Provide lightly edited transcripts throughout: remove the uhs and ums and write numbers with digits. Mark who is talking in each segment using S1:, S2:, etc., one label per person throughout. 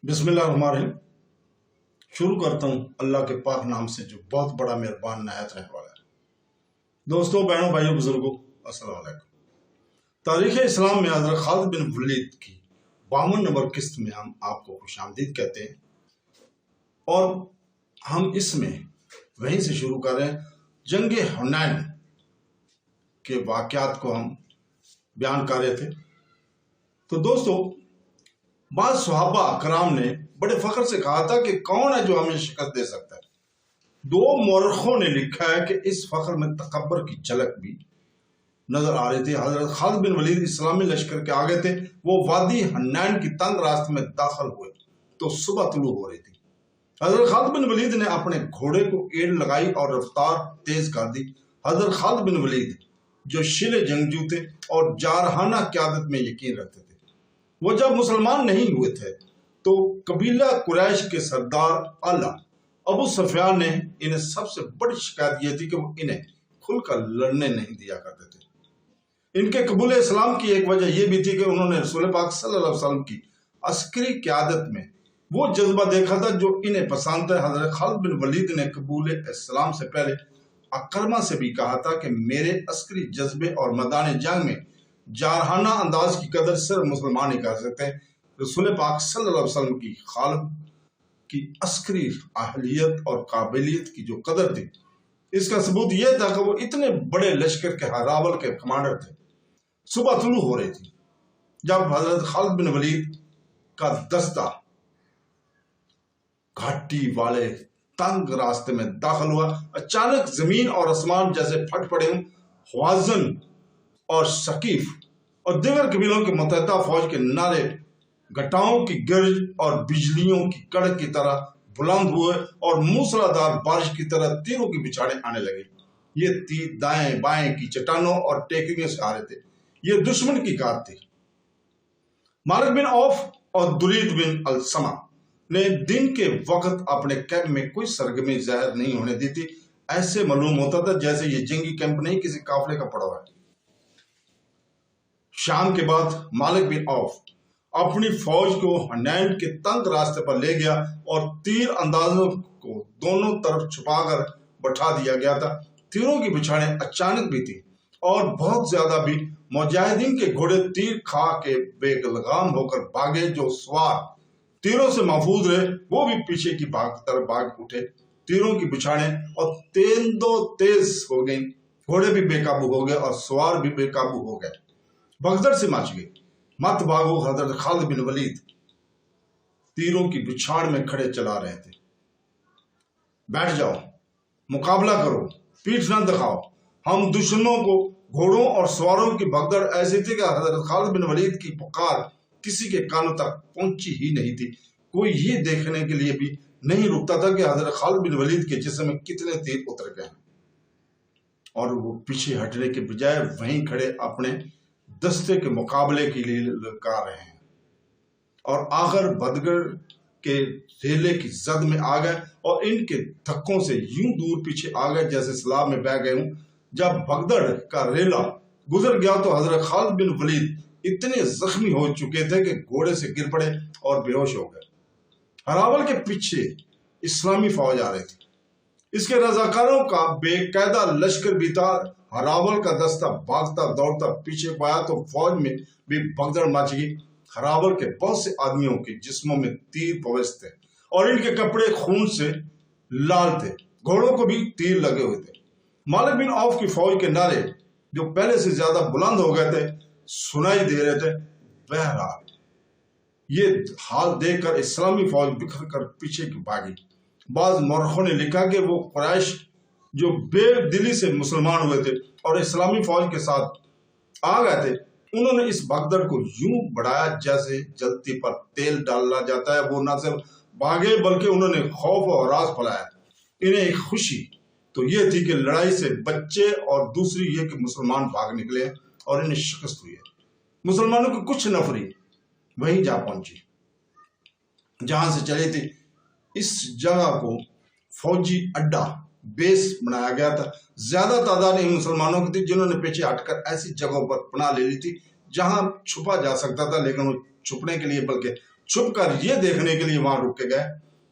S1: बिस्मिल्लाहिर्रहमानिर्रहीम। शुरू करता हूँ अल्लाह के पाक नाम से जो बहुत बड़ा मेहरबान नहायत रहने वाला है। दोस्तों, बहनों, भाइयों, बुजुर्गों, अस्सलाम वालेकुम। तारीख़ इस्लाम में हज़रत खालिद बिन वलीद की 52 नंबर किस्त में हम आपको खुशामदीद कहते हैं और हम इसमें वहीं से शुरू कर रहे हैं। जंग हुनैन के वाक़यात को हम बयान कर रहे थे। तो दोस्तों, बाद सहाबा कराम ने बड़े फख्र से कहा था कि कौन है जो हमें शिकस्त दे सकता है। दो मौरखों ने लिखा है कि इस फख्र में तकब्बर की झलक भी नजर आ रही थी। हजरत खालिद बिन वलीद इस्लामी लश्कर के आगे थे। वो वादी हुनैन की तंग रास्ते में दाखिल हुए तो सुबह तुलू हो रही थी। हजरत खालिद बिन वलीद ने अपने घोड़े को एड़ लगाई और रफ्तार तेज कर दी। हजरत खालिद बिन वलीद जो शिले जंगजू थे और जारहाना क़यादत में यकीन रखते थे, वो जब मुसलमान नहीं हुए थे तो कबीला कुरैश के सरदार आला अबू सुफियान ने इन्हें सबसे बड़ी शिकायत ये थी कि वो इन्हें खुलकर लड़ने नहीं दिया करते थे। इनके कबूल इस्लाम की एक वजह यह भी थी कि उन्होंने रसूल पाक सल्लल्लाहु अलैहि वसल्लम की अस्करी क़यादत में वो जज्बा देखा था जो इन्हें पसंद है। हजरत खालिद बिन वलीद ने कबूल इस्लाम से पहले अकरमा से भी कहा था कि मेरे अस्करी जज्बे और मैदान जंग में जारहाना अंदाज की कदर सिर्फ मुसलमान ही कर सकते हैं। रसूल पाक सल्लल्लाहु अलैहि वसल्लम की खालिद की अस्करी अहलियत और काबिलियत की जो कदर थी, इसका सबूत यह था कि वो इतने बड़े लश्कर के हरावल के कमांडर थे। सुबह तुलू हो रही थी जब हजरत खालिद बिन वलीद का दस्ता घाटी वाले तंग रास्ते में दाखिल हुआ। अचानक जमीन और आसमान जैसे फट पड़े हों। हवाज़न और सकीफ और दीगर कबीलों के मुतहदा फौज के नारे घटाओं की गर्ज और बिजलियों की कड़क की तरह बुलंद हुए और मूसलाधार बारिश की तरह तीरों की बिछाड़े आने लगे। ये तीर दाएं बाएं की चट्टानों और टेकरियों से आ रहे थे। ये दुश्मन की कार थी। मालिक बिन औफ और दुरीद बिन अलसमा ने दिन के वक्त अपने कैंप में कोई सरगर्मी जाहिर नहीं होने दी थी। ऐसे मालूम होता था जैसे ये जंगी कैंप नहीं, किसी काफिले का पड़ा हुआ है। शाम के बाद मालिक बिन औफ अपनी फौज को हुनैन के तंग रास्ते पर ले गया और तीर अंदाजों को दोनों तरफ छुपाकर बैठा दिया गया था। तीरों की बिछाड़ें अचानक भी थी और बहुत ज्यादा भी। मुजाहिदीन के घोड़े तीर खा के बेलगाम होकर भागे। जो सवार तीरों से महफूज रहे वो भी पीछे की तरफ भाग उठे। तीरों की बिछाड़ें और तेज हो गई। घोड़े भी बेकाबू हो गए और सवार भी बेकाबू हो गए। भगदड़ से मच गई। मत भागो, हजरत खालिद बिन वलीद तीरों की बिछाड़ में खड़े चला रहे थे। बैठ जाओ, मुकाबला करो, पीठ न दिखाओ। हम दुश्मनों को घोड़ों और सवारों की भगदड़ ऐसी थी कि हजरत खालिद बिन वलीद की पुकार किसी के कानों तक पहुंची ही नहीं थी। कोई ये देखने के लिए भी नहीं रुकता था कि हजरत खालिद बिन वलीद के जिस्म में कितने तीर उतर गए और वो पीछे हटने के बजाय वहीं खड़े अपने दस्ते के मुकाबले के लिए ललकार रहे हैं और आखिर बदगढ़ के रेले की जद में आ गए और इनके धक्कों से यूं दूर पीछे आ गए जैसे सलाब में बह गए हूं। जब भगदड़ का रेला गुजर गया तो हजरत खालिद बिन वलीद इतने जख्मी हो चुके थे कि घोड़े से गिर पड़े और बेहोश हो गए। हरावल के पीछे इस्लामी फौज आ रही थी। इसके रजाकारों का बेकायदा लश्कर भी था। हरावल का दस्ता भागता दौड़ता पीछे को आया तो फौज में भी भगदड़ मच गई। हरावल के बहुत से आदमियों के जिस्मों में तीर पवस्त थे और इनके कपड़े खून से लाल थे। घोड़ों को भी तीर लगे हुए थे। मालिक बिन औफ की फौज के नारे जो पहले से ज्यादा बुलंद हो गए थे सुनाई दे रहे थे। बहरहाल ये हाल देखकर इस्लामी फौज बिखर कर पीछे की भागी। बाज मौरखों ने लिखा कि वो कुरैश जो बेदिली से मुसलमान हुए थे और इस्लामी फौज के साथ आ गए थे, उन्होंने इस भगदड़ को यूं बढ़ाया जैसे जलती पर तेल डाला जाता है। वो न सिर्फ भागे बल्कि उन्होंने खौफ और हरास फैलाया। इन्हें एक खुशी तो ये थी कि लड़ाई से बच्चे और दूसरी ये कि मुसलमान भाग निकले और इन्हें शिकस्त हुई है। मुसलमानों की कुछ नफरी वहीं जा पहुंची जहां से चली थी। इस जगह को फौजी अड्डा बेस बनाया गया था। ज्यादा तादाद इन मुसलमानों की थी जिन्होंने पीछे हटकर ऐसी जगहों पर पनाह ले ली थी जहां छुपा जा सकता था, लेकिन वो छुपने के लिए बल्कि چھپ کر یہ دیکھنے کے لیے وہاں رک کے گئے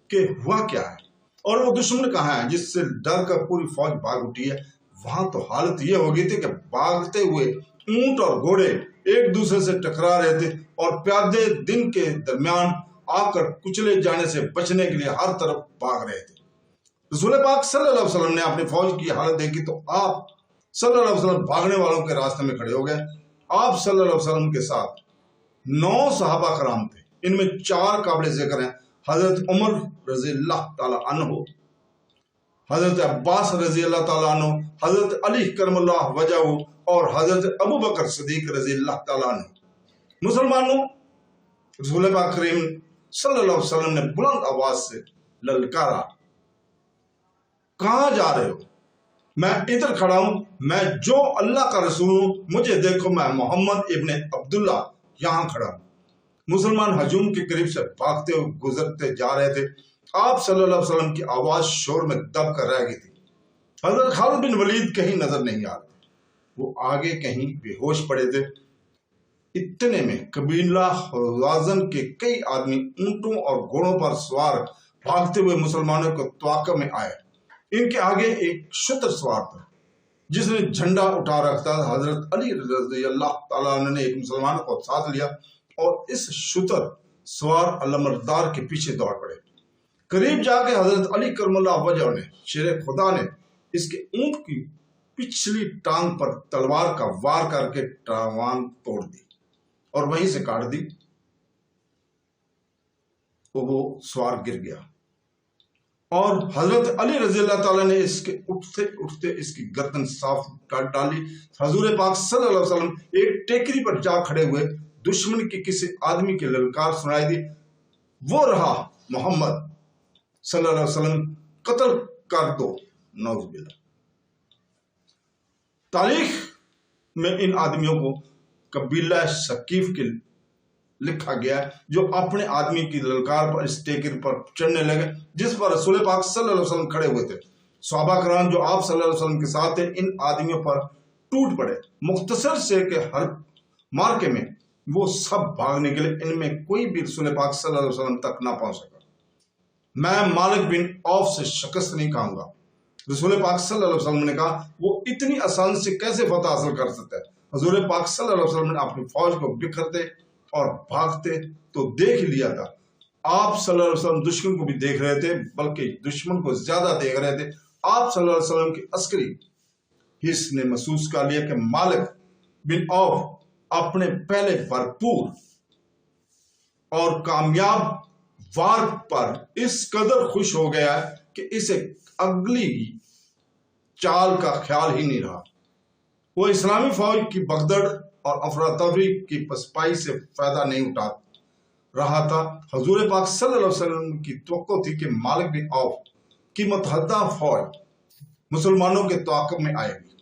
S1: کہ ہوا کیا ہے اور وہ دشمن کہاں ہے جس سے ڈر کر پوری فوج بھاگ اٹھی ہے۔ وہاں تو حالت یہ ہو گئی تھی کہ بھاگتے ہوئے اونٹ اور گھوڑے ایک دوسرے سے ٹکرا رہے تھے اور پیادے دن کے درمیان آ کر کچلے جانے سے بچنے کے لیے ہر طرف بھاگ رہے تھے۔ رسول پاک صلی اللہ علیہ وسلم نے اپنی فوج کی حالت دیکھی تو آپ صلی اللہ علیہ وسلم بھاگنے والوں کے راستے میں کھڑے ہو گئے۔ آپ صلی اللہ علیہ وسلم کے ساتھ 9 صحابہ کرام تھے، ان میں 4 قابل ذکر ہیں، حضرت عمر رضی اللہ تعالی عنہ، حضرت عباس رضی اللہ تعالیٰ عنہ، حضرت علی کرم اللہ وجہہ اور حضرت ابو بکر صدیق رضی اللہ تعالیٰ عنہ۔ مسلمانوں، رسول پاک کریم صلی اللہ علیہ وسلم نے بلند آواز سے للکارا، کہاں جا رہے ہو؟ میں ادھر کھڑا ہوں، میں جو اللہ کا رسول ہوں، مجھے دیکھو، میں محمد ابن عبداللہ یہاں کھڑا ہوں۔ مسلمان ہجوم کے قریب سے بھاگتے ہوئے گزرتے جا رہے تھے۔ آپ صلی اللہ علیہ وسلم کی آواز شور میں دب کر رہ گئی تھی۔ حضرت خالد بن ولید کہیں نظر نہیں آ رہے، وہ آگے کہیں بے ہوش پڑے تھے۔ اتنے میں قبیلہ حوازن کے کئی آدمی اونٹوں اور گھوڑوں پر سوار بھاگتے ہوئے مسلمانوں کو توقع میں آئے۔ ان کے آگے ایک شتر سوار تھا جس نے جھنڈا اٹھا رکھا تھا۔ حضرت علی رضی اللہ تعالیٰ عنہ نے ایک مسلمان کو ساتھ لیا اور اس شتر سوار علمبردار کے پیچھے دوڑ پڑے۔ قریب جا کے حضرت علی کرم اللہ وجہہ نے، شیر خدا نے، اس کے اونٹ کی پچھلی ٹانگ پر تلوار کا وار کر کے ٹانگ توڑ دی اور وہیں سے کاٹ دی۔ وہ سوار گر گیا اور حضرت علی رضی اللہ تعالیٰ نے اس کے اٹھتے اٹھتے اس کی گردن صاف کاٹ ڈالی۔ حضور پاک صلی اللہ علیہ وسلم ایک ٹیکری پر جا کھڑے ہوئے، دشمن کی کسی آدمی کی للکار سنائی دی، وہ رہا محمد صلی اللہ علیہ وسلم، قتل کر دو، نعوذ باللہ۔ تاریخ میں ان آدمیوں کو قبیلہ ثقیف کے لکھا گیا ہے، جو اپنے آدمی کی للکار پر اس ٹیکری پر چڑھنے لگے جس پر رسول پاک صلی اللہ علیہ وسلم کھڑے ہوئے تھے۔ صحابہ کرام جو آپ صلی اللہ علیہ وسلم کے ساتھ تھے، ان آدمیوں پر ٹوٹ پڑے، مختصر سے کہ ہر مارکے میں وہ سب بھاگنے کے لیے، ان میں کوئی بھی رسول پاک صلی اللہ علیہ وسلم تک نہ پہنچ سکا۔ میں مالک بن عوف سے شکست نہیں کھاؤں گا۔ رسول پاک صلی اللہ علیہ وسلم نے کہا، وہ اتنی آسان سے کیسے فتح حاصل کر سکتا ہے؟ حضور پاک صلی اللہ علیہ وسلم نے اپنی فوج کو بکھرتے اور بھاگتے تو دیکھ لیا تھا۔ آپ صلی اللہ علیہ وسلم دشمن کو بھی دیکھ رہے تھے، بلکہ دشمن کو زیادہ دیکھ رہے تھے۔ آپ صلی اللہ علیہ وسلم کی عسکری حص نے محسوس کر لیا کہ مالک بن عوف اپنے پہلے بھرپور اور کامیاب وار پر اس قدر خوش ہو گیا ہے کہ اسے اگلی چال کا خیال ہی نہیں رہا۔ وہ اسلامی فوج کی بغدڑ اور افراتفری کی پسپائی سے فائدہ نہیں اٹھا رہا تھا۔ حضور پاک صلی اللہ علیہ وسلم کی توقع تھی کہ مالک بن عوف کی متحدہ فوج مسلمانوں کے تعاقب میں آئے گی،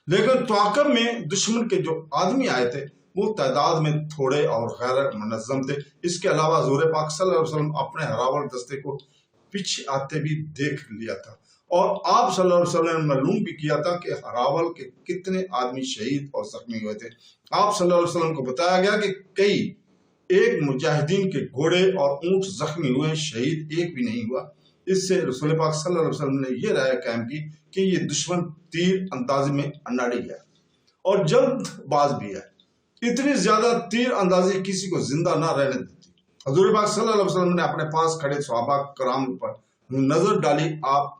S1: لیکن تعاقب میں دشمن کے جو آدمی آئے تھے وہ تعداد میں تھوڑے اور غیر منظم تھے۔ اس کے علاوہ حضور پاک صلی اللہ علیہ وسلم اپنے ہراول دستے کو پیچھے آتے بھی دیکھ لیا تھا، اور آپ صلی اللہ علیہ وسلم نے معلوم بھی کیا تھا کہ ہراول کے کتنے آدمی شہید اور زخمی ہوئے تھے۔ آپ صلی اللہ علیہ وسلم کو بتایا گیا کہ ایک مجاہدین کے گھوڑے اور اونٹ زخمی ہوئے، شہید ایک بھی نہیں ہوا۔ اس سے رسول پاک صلی اللہ علیہ وسلم نے یہ رائے قائم کی کہ یہ دشمن تیر اندازی میں اناڑی ہے اور جلد باز بھی ہے۔ اتنی زیادہ تیر اندازی کسی کو زندہ نہ رہنے دیتی۔ حضور پاک صلی اللہ علیہ وسلم نے اپنے پاس کھڑے صحابہ کرام پر نظر ڈالی۔ آپ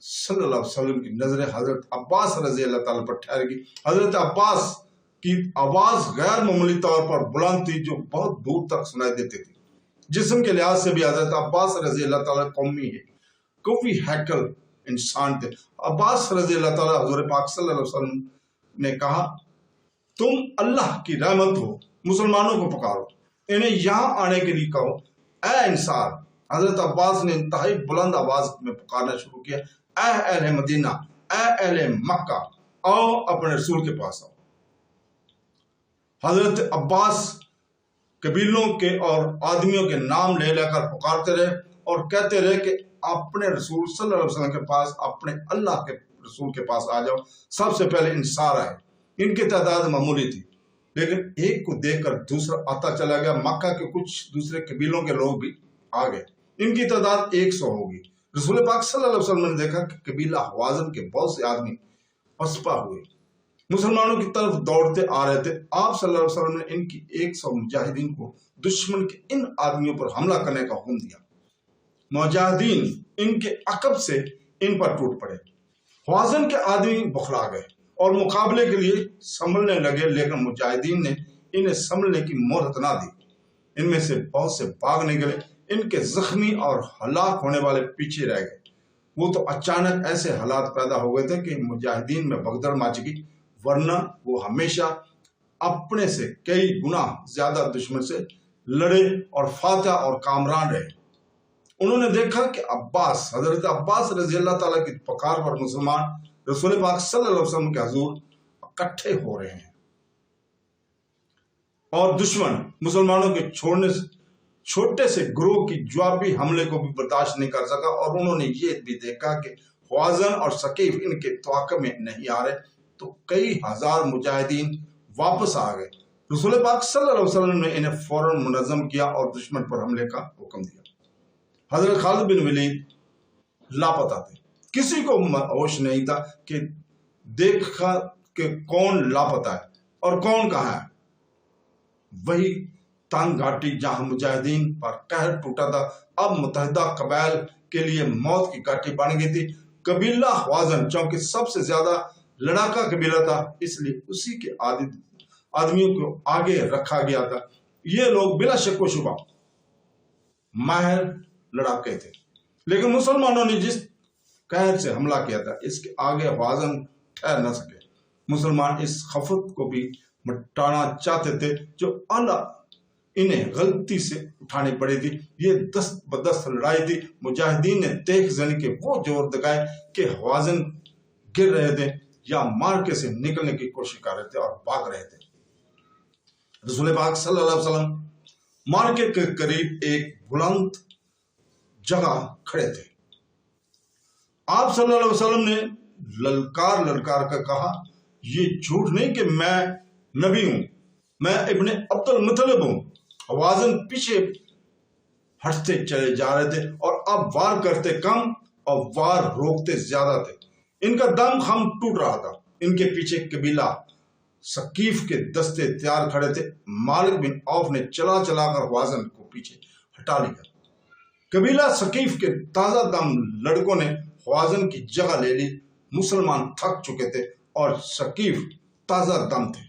S1: صلی اللہ علیہ وسلم کی نظریں حضرت عباس رضی اللہ تعالیٰ پر ٹھہر گئی۔ حضرت عباس کی آواز غیر معمولی طور پر بلند تھی، جو بہت دور تک سنائی دیتی تھی۔ جسم کے لحاظ سے بھی حضرت عباس رضی اللہ تعالیٰ قوی ہیکل انسان تھے۔ عباس رضی اللہ تعالیٰ حضور پاک صلی اللہ علیہ وسلم نے کہا، تم اللہ کی رحمت ہو، مسلمانوں کو پکارو، انہیں یہاں آنے کے لیے کہو۔ اے انصار! حضرت عباس نے انتہائی بلند آواز میں پکارنا شروع کیا، اے اہل مدینہ، اے اہل مکہ، آؤ اپنے رسول کے پاس آؤ۔ حضرت عباس قبیلوں کے اور آدمیوں کے نام لے لے کر پکارتے رہے اور کہتے رہے کہ اپنے رسول صلی اللہ علیہ وسلم کے پاس، اپنے اللہ کے رسول کے پاس آ جاؤ۔ سب سے پہلے انصار آئے، ان کی تعداد معمولی تھی، लेकिन एक को देखकर दूसरा आता चला गया। मक्का के कुछ दूसरे कबीलों के लोग भी आ गए, इनकी तादाद 100 होगी। रसूल पाक सल्लल्लाहु अलैहि वसल्लम ने देखा कि कबीला हवाज़न के बहुत से आदमी पसपा हुए मुसलमानों की तरफ दौड़ते आ रहे थे। आप सल्लल्लाहु अलैहि वसल्लम ने इनकी 100 मुजाहिदीन को दुश्मन के इन आदमियों पर हमला करने का हुक्म दिया। मुजाहिदीन इनके अकब से इन पर टूट पड़े। हवाज़न के आदमी बौखला गए और मुकाबले के लिए संभलने लगे, लेकिन मुजाहिदीन ने इन्हें संभलने की मोहलत ना दी। इनमें से बहुत से भाग निकले, इनके जख्मी और हलाक होने वाले पीछे रह गए। वो तो अचानक ऐसे हालात पैदा हो गए थे कि मुजाहिदीन में भगदड़ मच गई, वरना वो हमेशा अपने से कई गुना ज्यादा दुश्मन से लड़े और फातह और कामरान रहे। उन्होंने देखा कि हजरत अब्बास रजी अल्लाह ताला की पुकार पर मुसलमान रसूल पाक सल्लल्लाहु अलैहि वसल्लम के हुजूर इकट्ठे हो रहे हैं और दुश्मन मुसलमानों के छोटे से ग्रोह की जवाबी हमले को भी बर्दाश्त नहीं कर सका। और उन्होंने ये भी देखा कि हवाज़न और सकीफ इनके तवाक़े में नहीं आ रहे, तो कई हजार मुजाहिदीन वापस आ गए। रसूल पाक सल्लल्लाहु अलैहि वसल्लम ने इन्हें फौरन मुनज़्ज़म किया और दुश्मन पर हमले का हुक्म दिया। हजरत खालिद बिन वलीद लापता थे, किसी को होश नहीं था कि देखा कि कौन लापता है और कौन कहाँ है। वही तंग घाटी जहां मुजाहिदीन पर कहर टूटा था, अब मुत्तहिदा कबाइल के लिए मौत की घाटी बन गई थी। कबीला हवाज़न चूंकि सबसे ज्यादा लड़ाका कबीला था, इसलिए उसी के आदमियों को आगे रखा गया था। ये लोग बिला शक व शुबा माहिर लड़ाके थे, लेकिन मुसलमानों ने जिस कहर से हमला किया था, इसके आगे हवाज़न ठहर न सके। मुसलमान इस खफत को भी मिटाना चाहते थे जो इन्हें गलती से उठानी पड़ी थी। ये दस्त बदस्त लड़ाई थी। मुजाहिदीन ने देख जन के वो जोर दिखाए कि हवाज़न गिर रहे थे या मार्के से निकलने की कोशिश कर रहे थे और भाग रहे थे। रसूल पाक सल्लल्लाहु अलैहि वसल्लम मार्के के करीब एक बुलंद जगह खड़े थे। आप सल्लल्लाहु अलैहि वसल्लम ने ललकार कर कहा, ये झूठ नहीं कि मैं नबी हूं, मैं इब्ने अब्दुल मुत्तलिब हूं। हवाज़न पीछे हटते चले जा रहे थे और अब वार करते कम और वार रोकते ज्यादा थे। इनका दम खम टूट रहा था। इनके पीछे कबीला सकीफ के दस्ते तैयार खड़े थे। मालिक बिन औफ ने चला कर हवाज़न को पीछे हटा लिया। कबीला सकीफ के ताजा दम लड़कों ने हवाज़न की जगह ले ली। मुसलमान थक चुके थे और सकीफ ताजा दम थे,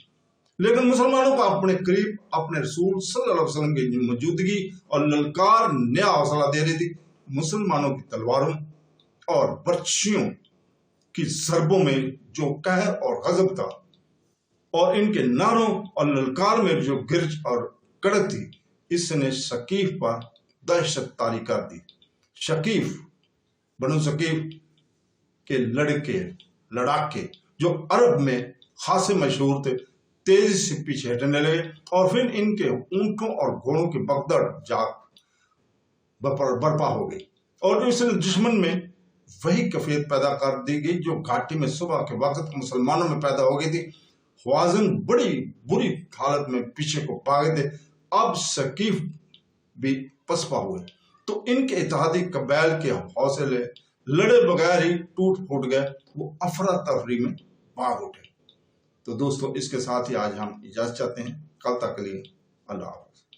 S1: लेकिन मुसलमानों को अपने करीब अपने रसूल सल्लल्लाहु अलैहि वसल्लम की मौजूदगी और ललकार नया हौसला दे रही थी। मुसलमानों की तलवारों और बर्छियों की ज़रबों में जो कहर और गजब था और इनके नारों और ललकार में जो गिरज और कड़क थी, इसने सकीफ पर दहशत तारी कर दी। बनु सकीफ के लड़ाके जो अरब में खासे मशहूर थे, तेजी से पीछे हटने लगे और फिर इनके ऊंटों और घोड़ों की भगदड़ बर्पा हो गई और इसने दुश्मन में वही कैफियत पैदा कर दी गई जो घाटी में सुबह के वक्त मुसलमानों में पैदा हो गई थी। हवाज़न बड़ी बुरी हालत में पीछे को भागे थे। अब सकीफ भी पसपा हुए तो इनके इत्तेहादी कबाइल के हौसले लड़े बगैर ही टूट फूट गए। वो अफरा तफरी में भाग उठे। तो दोस्तों, इसके साथ ही आज हम इजाजत चाहते हैं। कल तक के लिए अल्लाह हाफ़िज़।